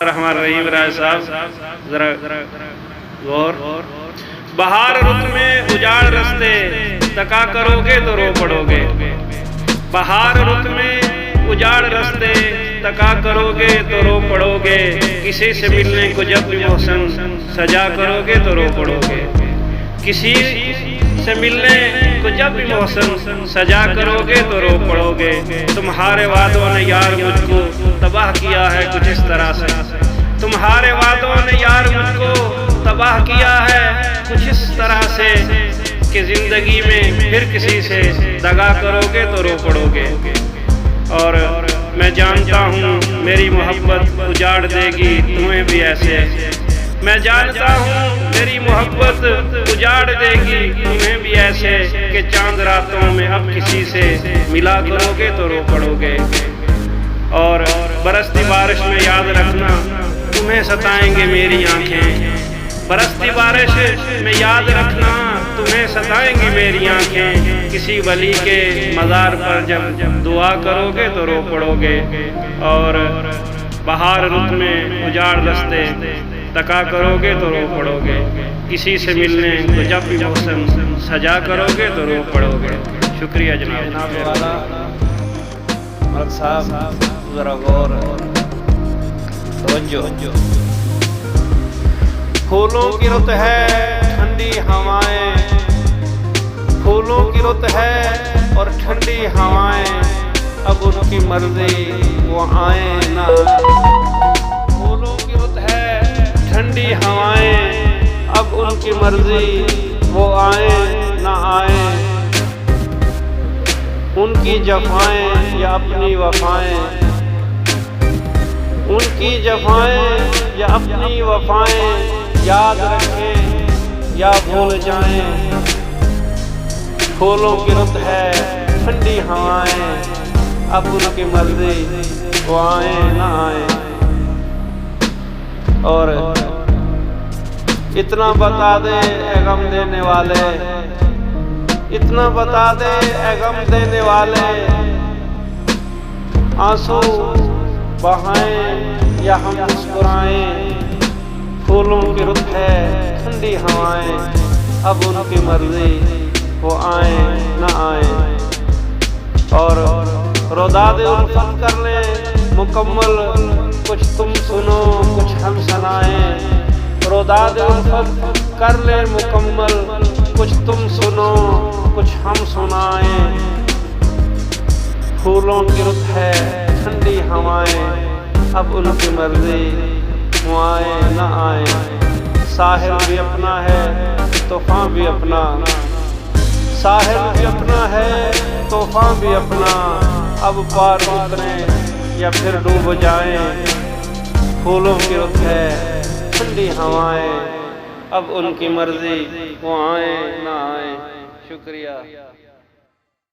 रहमान रहीम राय साहब जरा गौर। बहार रुत में उजाड़ रस्ते तका करोगे तो रो पड़ोगे। बहार रुत में उजाड़ रस्ते तका करोगे तो रो पड़ोगे। किसी से मिलने को जब भी मौसम सजा करोगे तो रो पड़ोगे। किसी से मिलने को जब भी मौसम सजा करोगे तो रो पड़ोगे। तुम्हारे वादों ने यार मुझको तबाह किया है कुछ इस तरह से। तुम्हारे वादों ने यार मुझको तबाह किया है कुछ इस तरह से कि जिंदगी में फिर किसी से दगा करोगे तो रो पड़ोगे। और मैं जानता हूँ मेरी मोहब्बत उजाड़ देगी तुम्हें भी ऐसे। मैं जानता हूँ मेरी मोहब्बत उजाड़ देगी तुम्हें भी ऐसे कि चांद रातों में अब किसी से मिला करोगे तो रो पड़ोगे। और बरसती बारिश में याद रखना तुम्हें सताएंगे मेरी आंखें। बरसती बारिश में याद रखना तुम्हें सताएंगी मेरी आंखें। किसी वली के मज़ार पर जब दुआ करोगे तो रो पड़ोगे। और बहार रुत में उजाड़ रस्ते तका करोगे तो रो पड़ोगे। किसी से मिलने को जब भी मौसम सजा करोगे तो रो पड़ोगे। शुक्रिया जनाब वाला मलक साहब, जरा गौर तवज्जो। फूलों की रुत है ठंडी हवाएं, फूलों की रुत है और ठंडी हवाएं। अब उनकी मर्जी वो आए ना। फूलों की रुत है ठंडी हवाएं, अब उनकी मर्जी वो आए ना आए। उनकी जफाएं या अपनी वफाएं, उनकी जफाएं या अपनी वफाएं याद रखें या भूल जाएं। फूलों की रुत है ठंडी हवाएं, अब उनकी मर्जी वो आए ना आए। और इतना बता दे ए गम देने वाले, इतना बता दे ए गम देने वाले। आंसू बहाएं या हम मुस्कुराएं। फूलों की रुत है ठंडी हवाएं, अब उनकी मर्जी वो आए ना आए। और रोदादे उल्फत कर ले मुकम्मल, कुछ तुम सुनो कुछ हम सुनाएं। रोदादे उल्फत कर ले मुकम्मल, कुछ तुम सुनो कुछ हम सुनाएं। फूलों की रुत है ठंडी हवाएं, अब उनकी मर्जी वो आए ना आए। साहिल भी अपना है तूफान भी अपना, साहिल भी अपना है तूफान भी अपना। अब पार उतरें या फिर डूब जाएं। फूलों की रुत है ठंडी हवाएं, अब उनकी मर्जी वो आए ना आए। शुक्रिया।